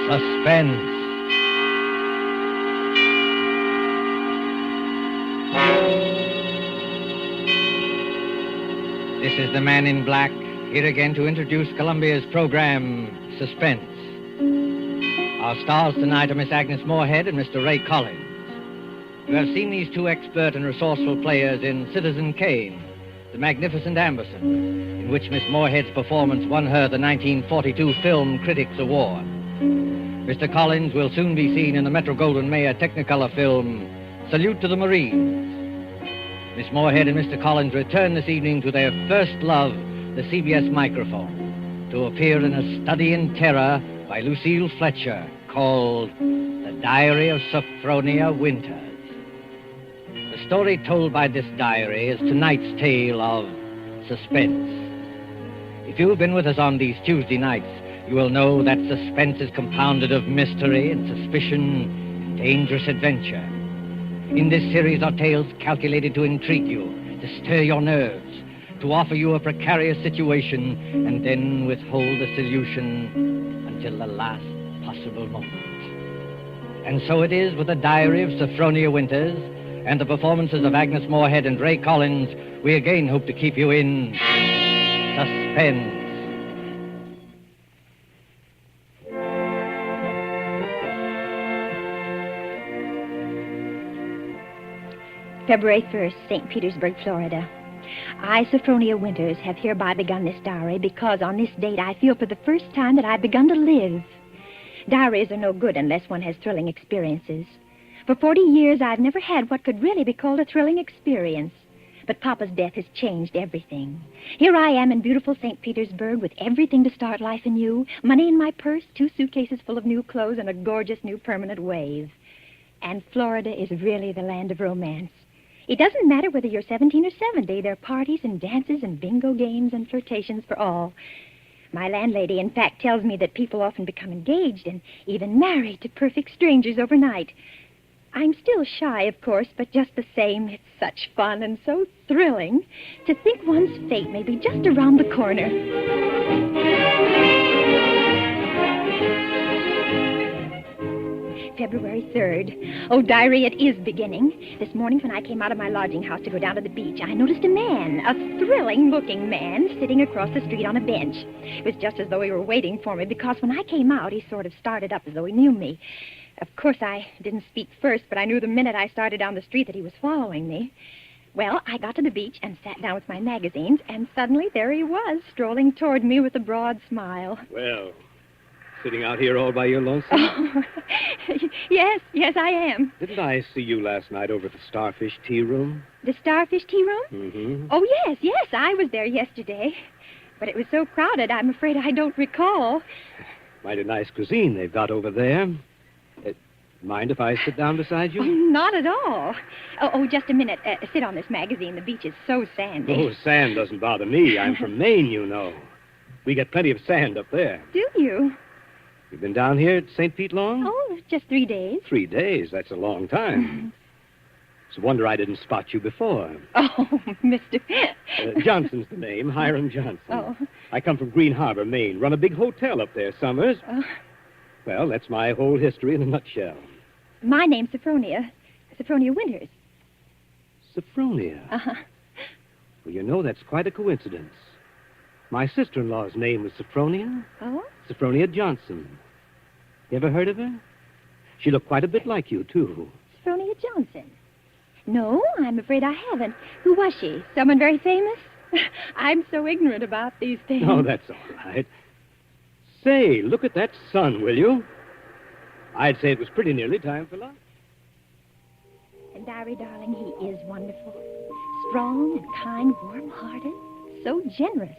Suspense. This is the Man in Black, here again to introduce Columbia's program, Suspense. Our stars tonight are Miss Agnes Moorehead and Mr. Ray Collins. You have seen these two expert and resourceful players in Citizen Kane, The Magnificent Amberson, in which Miss Moorehead's performance won her the 1942 Film Critics Award. Mr. Collins will soon be seen in the Metro-Goldwyn-Mayer Technicolor film, Salute to the Marines. Miss Moorehead and Mr. Collins return this evening to their first love, the CBS microphone, to appear in a study in terror by Lucille Fletcher called The Diary of Sophronia Winters. The story told by this diary is tonight's tale of suspense. If you've been with us on these Tuesday nights, you will know that suspense is compounded of mystery and suspicion and dangerous adventure. In this series are tales calculated to intrigue you, to stir your nerves, to offer you a precarious situation, and then withhold the solution until the last possible moment. And so it is with the Diary of Sophronia Winters and the performances of Agnes Moorehead and Ray Collins, we again hope to keep you in suspense. February 1st, St. Petersburg, Florida. I, Sophronia Winters, have hereby begun this diary because on this date I feel for the first time that I've begun to live. Diaries are no good unless one has thrilling experiences. For 40 years, I've never had what could really be called a thrilling experience. But Papa's death has changed everything. Here I am in beautiful St. Petersburg with everything to start life anew, money in my purse, 2 suitcases full of new clothes, and a gorgeous new permanent wave. And Florida is really the land of romance. It doesn't matter whether you're 17 or 70. There are parties and dances and bingo games and flirtations for all. My landlady, in fact, tells me that people often become engaged and even married to perfect strangers overnight. I'm still shy, of course, but just the same, it's such fun and so thrilling to think one's fate may be just around the corner. February 3rd. Oh, diary, it is beginning. This morning when I came out of my lodging house to go down to the beach, I noticed a man, a thrilling-looking man, sitting across the street on a bench. It was just as though he were waiting for me, because when I came out, he sort of started up as though he knew me. Of course, I didn't speak first, but I knew the minute I started down the street that he was following me. Well, I got to the beach and sat down with my magazines, and suddenly there he was, strolling toward me with a broad smile. Well, sitting out here all by your lonesome? Oh, yes, I am. Didn't I see you last night over at the Starfish Tea Room? The Starfish Tea Room? Mm-hmm. Oh, yes, I was there yesterday. But it was so crowded, I'm afraid I don't recall. Mighty nice cuisine they've got over there. Mind if I sit down beside you? Oh, not at all. Oh, just a minute. Sit on this magazine. The beach is so sandy. Oh, sand doesn't bother me. I'm from Maine, you know. We get plenty of sand up there. Do you? You've been down here at St. Pete long? Oh, just 3 days. 3 days? That's a long time. It's a wonder I didn't spot you before. Oh, Mr. Johnson's the name, Hiram Johnson. Oh. I come from Green Harbor, Maine. Run a big hotel up there summers. Oh. Well, that's my whole history in a nutshell. My name's Sophronia. Sophronia Winters. Sophronia? Uh-huh. Well, you know, that's quite a coincidence. My sister-in-law's name was Sophronia. Oh? Sophronia Johnson. You ever heard of her? She looked quite a bit like you, too. Sophronia Johnson? No, I'm afraid I haven't. Who was she? Someone very famous? I'm so ignorant about these things. Oh, that's all right. Say, look at that sun, will you? I'd say it was pretty nearly time for lunch. And Diary, darling, he is wonderful. Strong and kind, warm-hearted, so generous.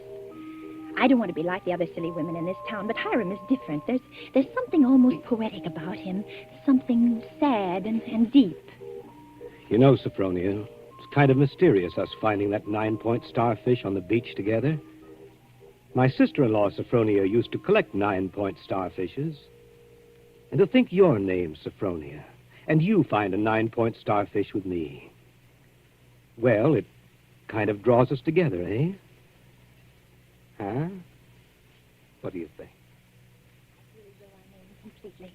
I don't want to be like the other silly women in this town, but Hiram is different. There's something almost poetic about him, something sad and deep. You know, Sophronia, it's kind of mysterious, us finding that 9-point starfish on the beach together. My sister-in-law, Sophronia, used to collect 9-point starfishes. And to think your name, Sophronia, and you find a 9-point starfish with me. Well, it kind of draws us together, eh? Huh? What do you think? As though I know him completely.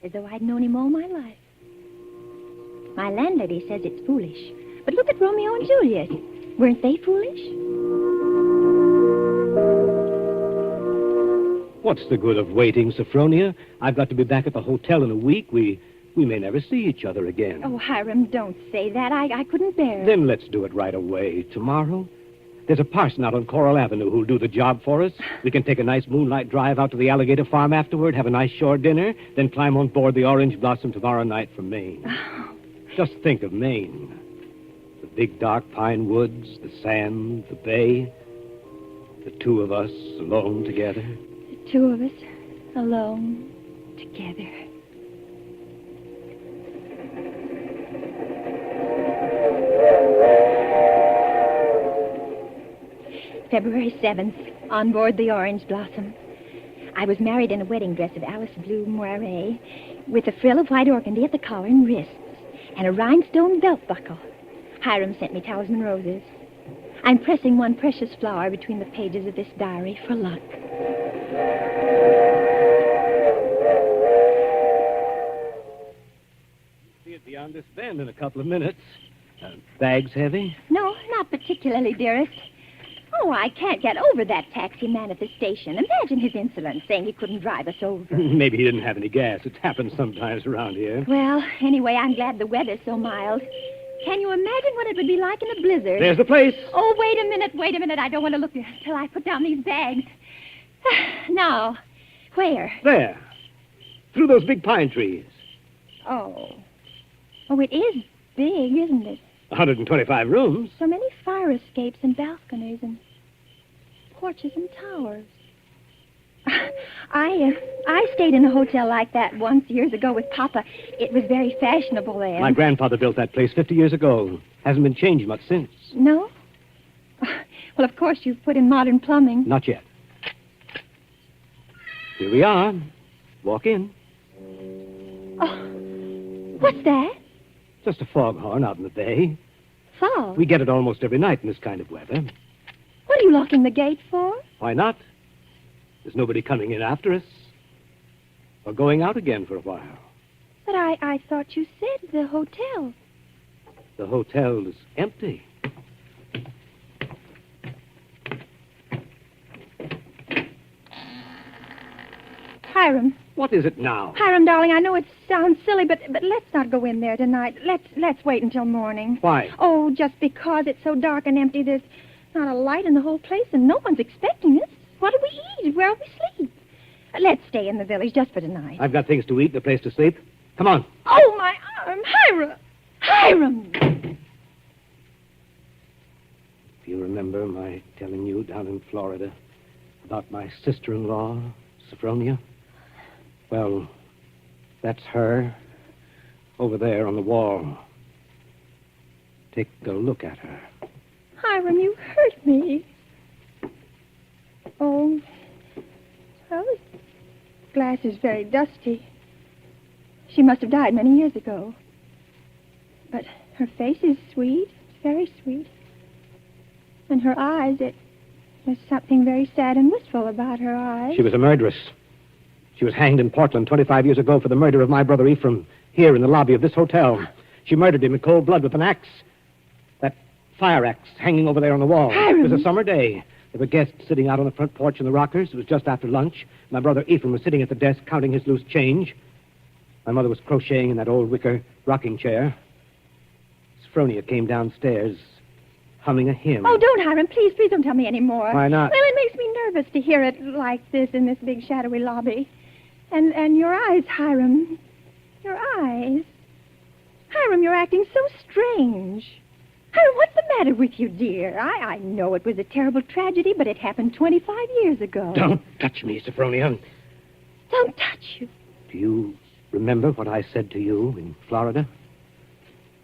As though I'd known him all my life. My landlady says it's foolish. But look at Romeo and Juliet. Weren't they foolish? What's the good of waiting, Sophronia? I've got to be back at the hotel in a week. We may never see each other again. Oh, Hiram, don't say that. I couldn't bear it. Then let's do it right away. Tomorrow? There's a parson out on Coral Avenue who'll do the job for us. We can take a nice moonlight drive out to the alligator farm afterward, have a nice shore dinner, then climb on board the Orange Blossom tomorrow night from Maine. Oh. Just think of Maine. The big dark pine woods, the sand, the bay. The two of us alone together. The two of us alone together. February 7th, on board the Orange Blossom. I was married in a wedding dress of Alice blue moire, with a frill of white organdy at the collar and wrists, and a rhinestone belt buckle. Hiram sent me talisman roses. I'm pressing one precious flower between the pages of this diary for luck. See it beyond this bend in a couple of minutes. Bags heavy? No, not particularly, dearest. Oh, I can't get over that taxi man at the station. Imagine his insolence, saying he couldn't drive us over. Maybe he didn't have any gas. It happens sometimes around here. Well, anyway, I'm glad the weather's so mild. Can you imagine what it would be like in a blizzard? There's the place. Oh, wait a minute. I don't want to look until I put down these bags. Now, where? There. Through those big pine trees. Oh, it is big, isn't it? 125 rooms. So many fire escapes and balconies and porches and towers. I stayed in a hotel like that once years ago with Papa. It was very fashionable then. My grandfather built that place 50 years ago. Hasn't been changed much since. No? Well, of course, you've put in modern plumbing. Not yet. Here we are. Walk in. Oh, what's that? Just a foghorn out in the bay. Fog? We get it almost every night in this kind of weather. What are you locking the gate for? Why not? There's nobody coming in after us. Or going out again for a while. But I thought you said the hotel. The hotel is empty. Hiram. What is it now? Hiram, darling, I know it sounds silly, but let's not go in there tonight. Let's wait until morning. Why? Oh, just because it's so dark and empty. There's not a light in the whole place, and no one's expecting us. What do we eat? Where will we sleep? Let's stay in the village just for tonight. I've got things to eat and a place to sleep. Come on. Oh, my arm! Hiram! Do you remember my telling you down in Florida about my sister-in-law, Sophronia? Well, that's her over there on the wall. Take a look at her. Hiram, you hurt me. Oh, well, this glass is very dusty. She must have died many years ago. But her face is sweet, very sweet. And her eyes, there's something very sad and wistful about her eyes. She was a murderess. She was hanged in Portland 25 years ago for the murder of my brother Ephraim, here in the lobby of this hotel. She murdered him in cold blood with an axe. That fire axe hanging over there on the wall. Hiram. It was a summer day. There were guests sitting out on the front porch in the rockers. It was just after lunch. My brother Ephraim was sitting at the desk counting his loose change. My mother was crocheting in that old wicker rocking chair. Sophronia came downstairs, humming a hymn. Oh, don't, Hiram. Please don't tell me any more. Why not? Well, it makes me nervous to hear it like this in this big shadowy lobby. And your eyes, Hiram. Your eyes. Hiram, you're acting so strange. Hiram, what's the matter with you, dear? I know it was a terrible tragedy, but it happened 25 years ago. Don't touch me, Sophronia. Don't touch you. Do you remember what I said to you in Florida?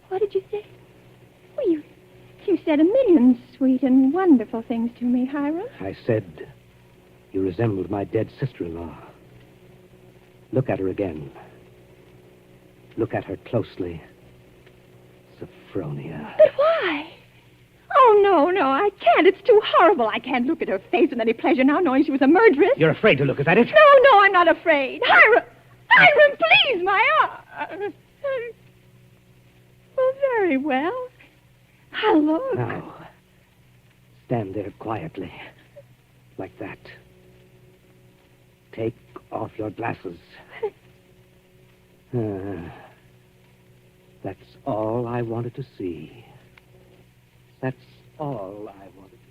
What did you say? Well, You said a million sweet and wonderful things to me, Hiram. I said you resembled my dead sister-in-law. Look at her again. Look at her closely. Sophronia. But why? Oh, no, I can't. It's too horrible. I can't look at her face with any pleasure now, knowing she was a murderess. You're afraid to look at it? No, I'm not afraid. Hiram, please, my arm. Well, very well. I'll look. Now, stand there quietly, like that. Take off your glasses. That's all I wanted to see. That's all I wanted to see.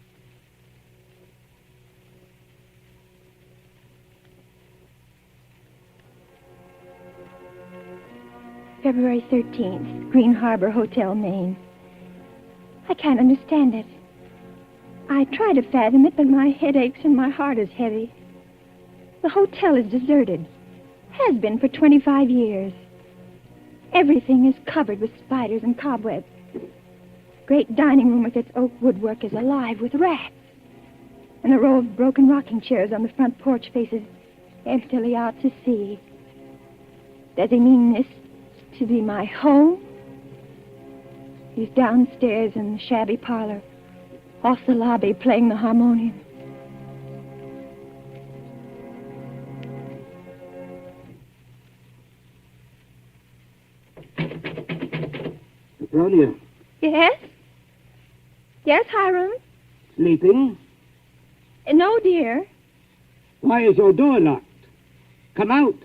February 13th, Green Harbor Hotel, Maine. I can't understand it. I try to fathom it, but my head aches and my heart is heavy. The hotel is deserted. Has been for 25 years. Everything is covered with spiders and cobwebs. Great dining room with its oak woodwork is alive with rats. And the row of broken rocking chairs on the front porch faces emptily out to sea. Does he mean this to be my home? He's downstairs in the shabby parlor, off the lobby, playing the harmonium. Sophronia. Yes? Yes, Hiram? Sleeping? No, dear. Why is your door locked? Come out.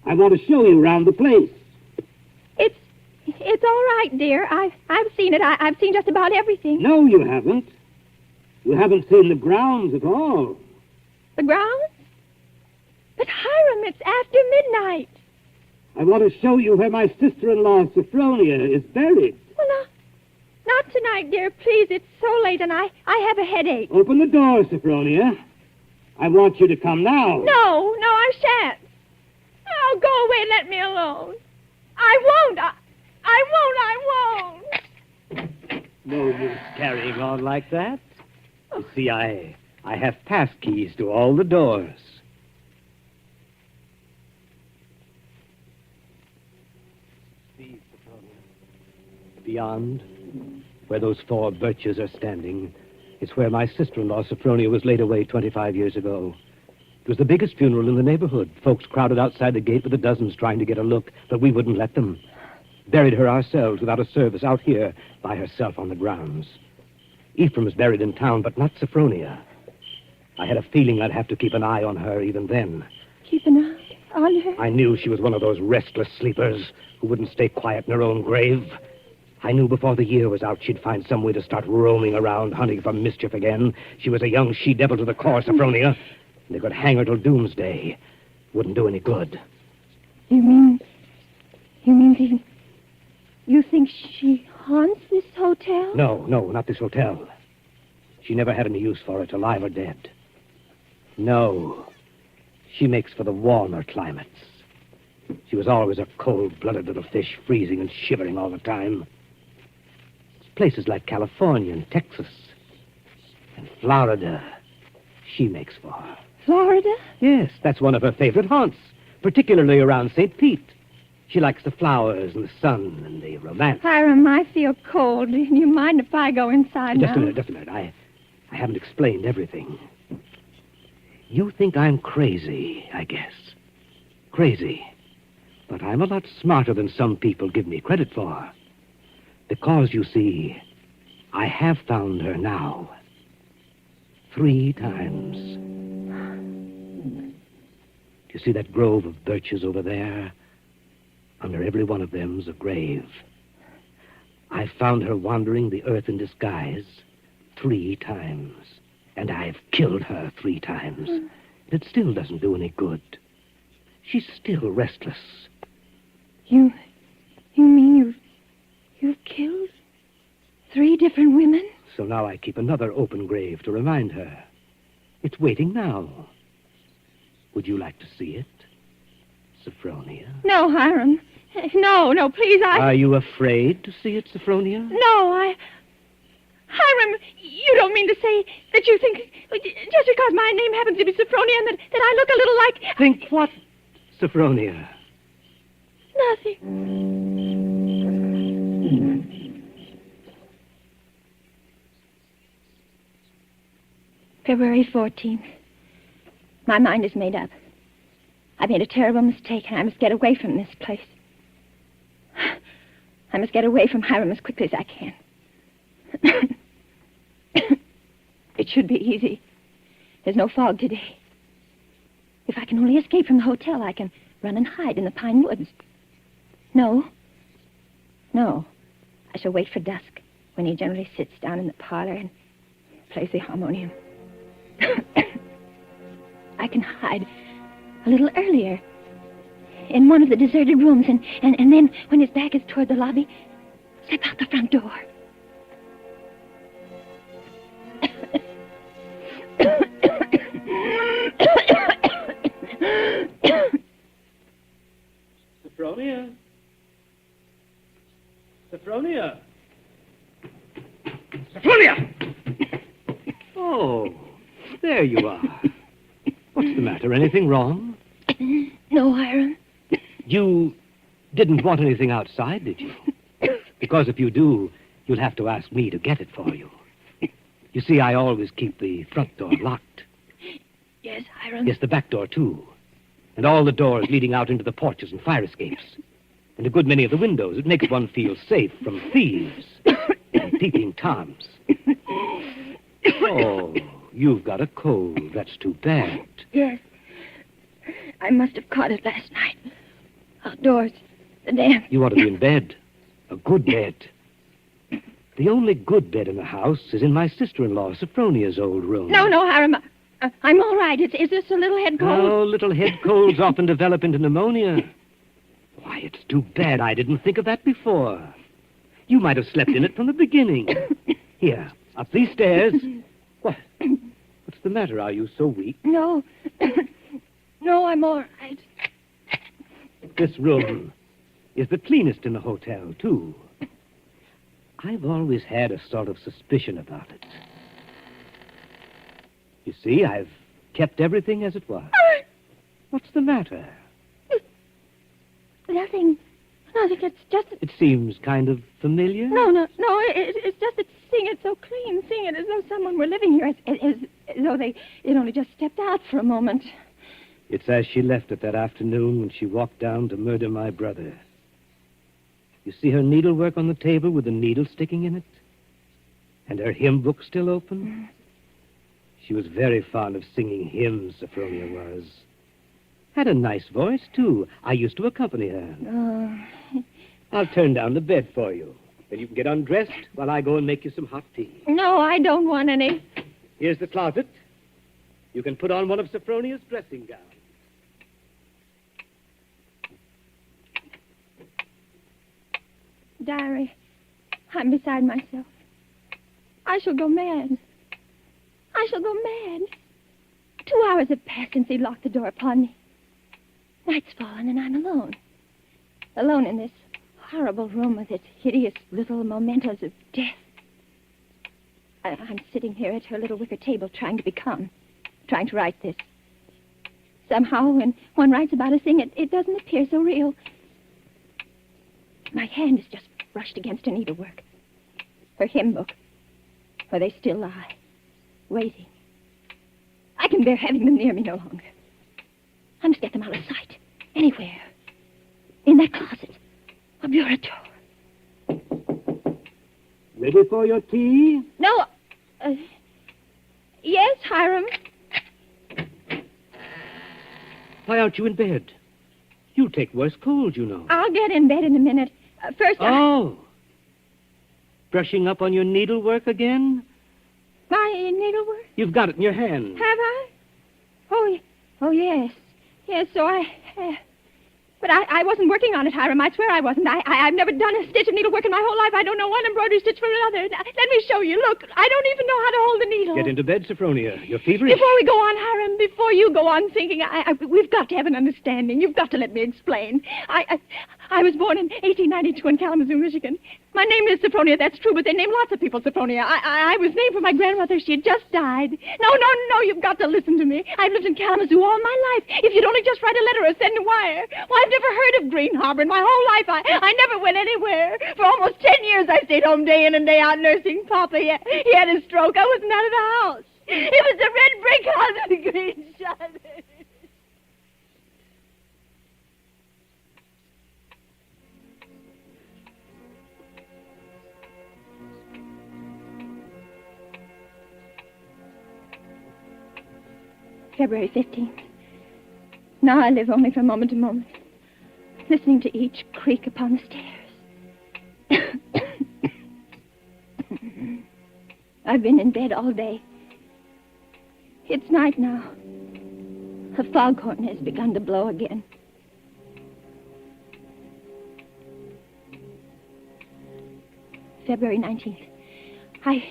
I want to show you around the place. It's all right, dear. I've seen it. I've seen just about everything. No, you haven't. You haven't seen the grounds at all. The grounds? But, Hiram, it's after midnight. I want to show you where my sister-in-law, Sophronia, is buried. Well, not tonight, dear. Please, it's so late, and I have a headache. Open the door, Sophronia. I want you to come now. No, I shan't. Oh, go away and let me alone. I won't. I won't. No use carrying on like that. You see, I have pass keys to all the doors. See, Sophronia. Beyond, where those 4 birches are standing, is where my sister-in-law, Sophronia, was laid away 25 years ago. It was the biggest funeral in the neighborhood. Folks crowded outside the gate with the dozens trying to get a look, but we wouldn't let them. Buried her ourselves without a service out here by herself on the grounds. Ephraim is buried in town, but not Sophronia. I had a feeling I'd have to keep an eye on her even then. Keep an eye on her? I knew she was one of those restless sleepers who wouldn't stay quiet in her own grave. I knew before the year was out she'd find some way to start roaming around, hunting for mischief again. She was a young she-devil to the core, Sophronia. And they could hang her till doomsday. Wouldn't do any good. You mean you think she haunts this hotel? No, not this hotel. She never had any use for it, alive or dead. No. She makes for the warmer climates. She was always a cold-blooded little fish, freezing and shivering all the time. It's places like California and Texas and Florida she makes for. Florida? Yes, that's one of her favorite haunts, particularly around St. Pete. She likes the flowers and the sun and the romance. Hiram, I feel cold. Do you mind if I go inside Just now? a minute. I haven't explained everything. You think I'm crazy, I guess. Crazy. But I'm a lot smarter than some people give me credit for. Because, you see, I have found her now. 3 times. Do you see that grove of birches over there? Under every one of them's a grave. I found her wandering the earth in disguise 3 times. And I've killed her 3 times. It still doesn't do any good. She's still restless. You mean you've killed 3 different women? So now I keep another open grave to remind her. It's waiting now. Would you like to see it, Sophronia? No, Hiram. No, please, Are you afraid to see it, Sophronia? No, say that you think, just because my name happens to be Sophronia, and that I look a little like... Think what, Sophronia? Nothing. February 14th. My mind is made up. I made a terrible mistake, and I must get away from this place. I must get away from Hiram as quickly as I can. It should be easy. There's no fog today. If I can only escape from the hotel, I can run and hide in the pine woods. No. I shall wait for dusk, when he generally sits down in the parlor and plays the harmonium. I can hide a little earlier in one of the deserted rooms, and then, when his back is toward the lobby, step out the front door. Sophronia? Sophronia? Sophronia! Oh, there you are. What's the matter? Anything wrong? No, Hiram. You didn't want anything outside, did you? Because if you do, you'll have to ask me to get it for you. You see, I always keep the front door locked. Yes, Hiram. Yes, the back door, too. And all the doors leading out into the porches and fire escapes. And a good many of the windows. It makes one feel safe from thieves and peeping Toms. Oh, you've got a cold. That's too bad. Yes. I must have caught it last night. Outdoors. The damp. You ought to be in bed. A good bed. The only good bed in the house is in my sister-in-law, Sophronia's old room. No, Hiram. I'm all right. Is this a little head cold? Oh, little head colds often develop into pneumonia. Why, it's too bad I didn't think of that before. You might have slept in it from the beginning. Here, up these stairs. What? What's the matter? Are you so weak? No. No, I'm all right. This room is the cleanest in the hotel, too. I've always had a sort of suspicion about it. You see, I've kept everything as it was. What's the matter? Nothing. It's just... It seems kind of familiar. No. It's just that seeing it so clean, seeing it as though someone were living here, as though they'd only just stepped out for a moment. It's as she left it that afternoon when she walked down to murder my brother. You see her needlework on the table with the needle sticking in it? And her hymn book still open? She was very fond of singing hymns, Sophronia was. Had a nice voice, too. I used to accompany her. Oh. I'll turn down the bed for you. Then you can get undressed while I go and make you some hot tea. No, I don't want any. Here's the closet. You can put on one of Sophronia's dressing gowns. Diary, I'm beside myself. I shall go mad. 2 hours have passed since he locked the door upon me. Night's fallen and I'm alone. Alone in this horrible room with its hideous little mementos of death. I'm sitting here at her little wicker table trying to write this. Somehow, when one writes about a thing, it doesn't appear so real. My hand is just brushed against her needlework. Her hymn book, where they still lie, waiting. I can bear having them near me no longer. I must get them out of sight. Anywhere. In that closet. A bureau door. Ready for your tea? No. Yes, Hiram. Why aren't you in bed? You'll take worse cold, you know. I'll get in bed in a minute. First, Oh. Brushing up on your needlework again? My needlework? You've got it in your hand. Have I? Oh, yes. Yes, so I have. But I wasn't working on it, Hiram. I swear I wasn't. I've never done a stitch of needlework in my whole life. I don't know one embroidery stitch from another. Let me show you. Look, I don't even know how to hold the needle. Get into bed, Sophronia. You're feverish. Before we go on, Hiram, before you go on thinking, we've got to have an understanding. You've got to let me explain. I was born in 1892 in Kalamazoo, Michigan. My name is Sophronia, that's true, but they name lots of people Sophronia. I was named for my grandmother. She had just died. No, you've got to listen to me. I've lived in Kalamazoo all my life. If you'd only just write a letter or send a wire. Well, I've never heard of Green Harbor in my whole life. I never went anywhere. For almost 10 years, I stayed home day in and day out nursing Papa. He had a stroke. I wasn't out of the house. It was the red brick house with the green shutters. February 15th. Now I live only from moment to moment, listening to each creak upon the stairs. I've been in bed all day. It's night now. The foghorn has begun to blow again. February 19th. I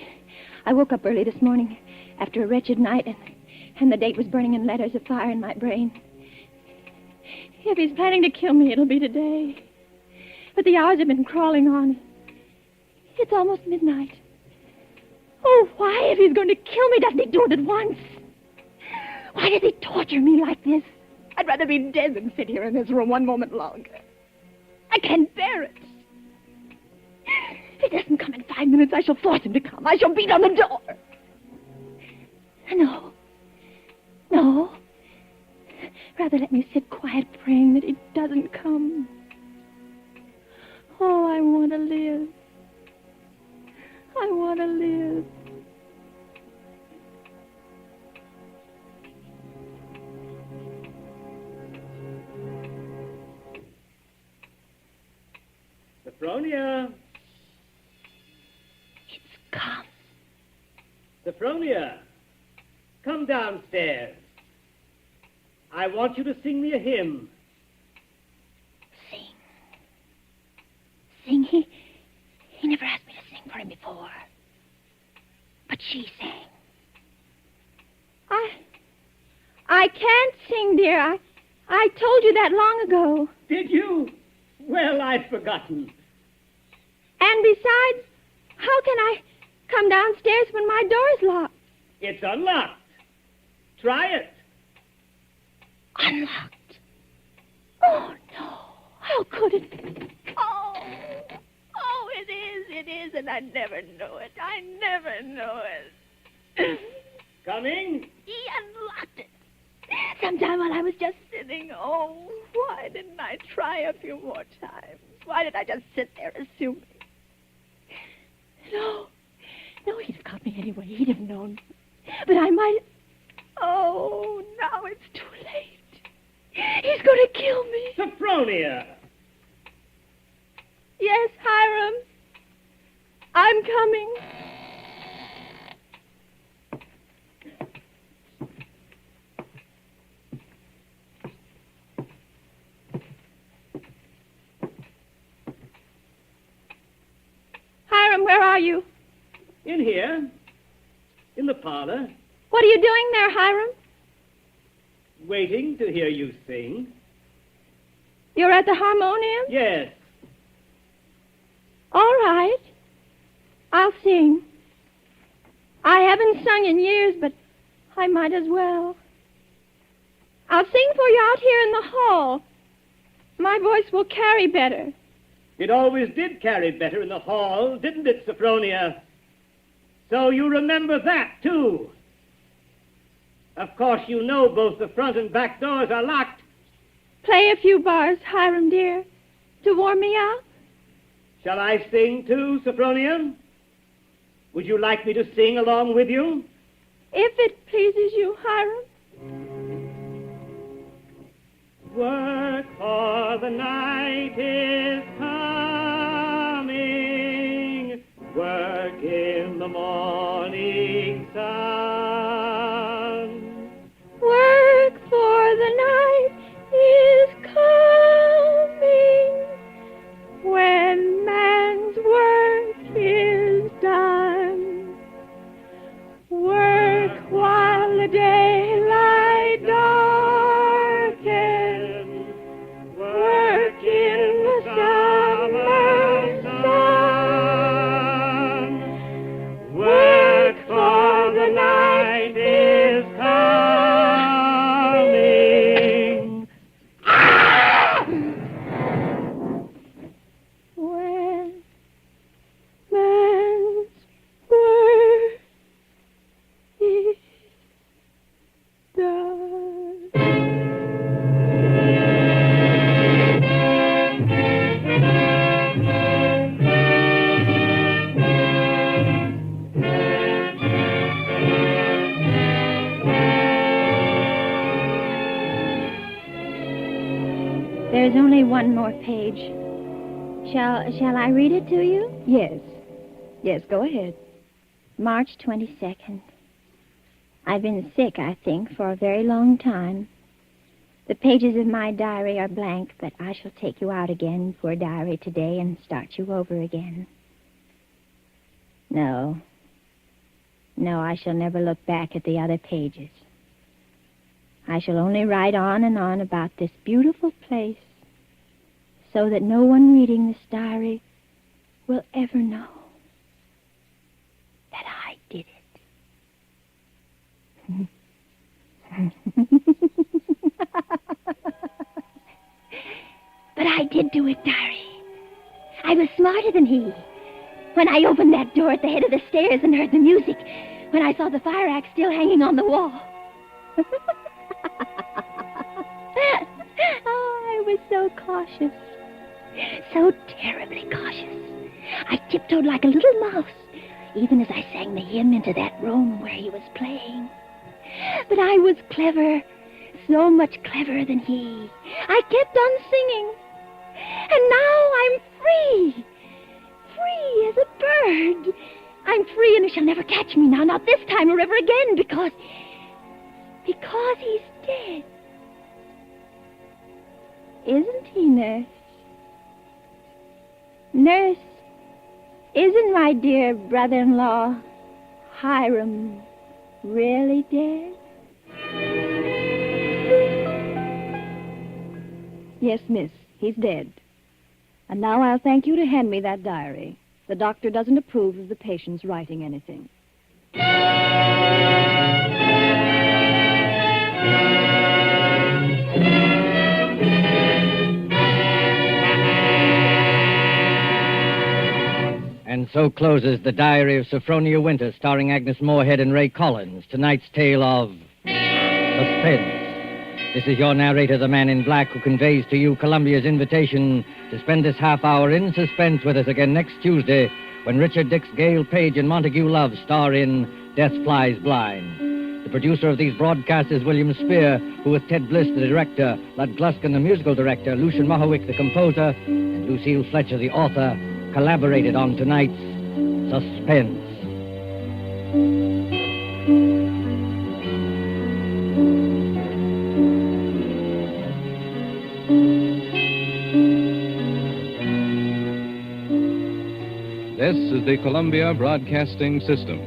woke up early this morning after a wretched night, and the date was burning in letters of fire in my brain. If he's planning to kill me, it'll be today. But the hours have been crawling on. It's almost midnight. Oh, why, if he's going to kill me, doesn't he do it at once? Why does he torture me like this? I'd rather be dead than sit here in this room one moment longer. I can't bear it. If he doesn't come in 5 minutes, I shall force him to come. I shall beat on the door. No. Rather let me sit quiet praying that he doesn't come. Oh, I want to live. I want to live. Sophronia! It's come. Sophronia! Come downstairs. I want you to sing me a hymn. Sing? He never asked me to sing for him before. But she sang. I can't sing, dear. I told you that long ago. Did you? Well, I'd forgotten. And besides, how can I come downstairs when my door's locked? It's unlocked. Try it. Unlocked? Oh, no. How could it be? Oh, it is, and I never knew it. I never knew it. Coming? He unlocked it. Sometime while I was just sitting. Oh, why didn't I try a few more times? Why did I just sit there assuming? No, he'd have caught me anyway. He'd have known. But I might... Oh, now it's too late. He's going to kill me. Sophronia! Yes, Hiram. I'm coming. Hiram, where are you? In here. In the parlor. What are you doing there, Hiram? Waiting to hear you sing. You're at the harmonium? Yes. All right. I'll sing. I haven't sung in years, but I might as well. I'll sing for you out here in the hall. My voice will carry better. It always did carry better in the hall, didn't it, Sophronia? So you remember that, too. Of course, you know both the front and back doors are locked. Play a few bars, Hiram, dear, to warm me up. Shall I sing, too, Sophronia? Would you like me to sing along with you? If it pleases you, Hiram. Work, for the night is coming. Work in the morning sun. Work, for the night is coming. When man's work is done. Work while the daylight darkens. Work in the There's only one more page. Shall I read it to you? Yes. Yes, go ahead. March 22nd. I've been sick, I think, for a very long time. The pages of my diary are blank, but I shall take you out again, poor diary, today and start you over again. No, I shall never look back at the other pages. I shall only write on and on about this beautiful place, so that no one reading this diary will ever know that I did it. But I did do it, diary. I was smarter than he. When I opened that door at the head of the stairs and heard the music, when I saw the fire axe still hanging on the wall. Oh, I was so cautious. So terribly cautious. I tiptoed like a little mouse, even as I sang the hymn into that room where he was playing. But I was clever, so much cleverer than he. I kept on singing. And now I'm free. Free as a bird. I'm free and he shall never catch me now, not this time or ever again, because he's dead. Isn't he, Nurse? Nurse, isn't my dear brother-in-law, Hiram, really dead? Yes, miss, he's dead. And now I'll thank you to hand me that diary. The doctor doesn't approve of the patient's writing anything. And so closes The Diary of Sophronia Winter, starring Agnes Moorehead and Ray Collins. Tonight's tale of suspense. This is your narrator, the Man in Black, who conveys to you Columbia's invitation to spend this half hour in suspense with us again next Tuesday, when Richard Dix, Gail Page, and Montague Love star in Death Flies Blind. The producer of these broadcasts is William Spear, who with Ted Bliss, the director, Lud Gluskin, the musical director, Lucian Mohowick, the composer, and Lucille Fletcher, the author, collaborated on tonight's Suspense. This is the Columbia Broadcasting System.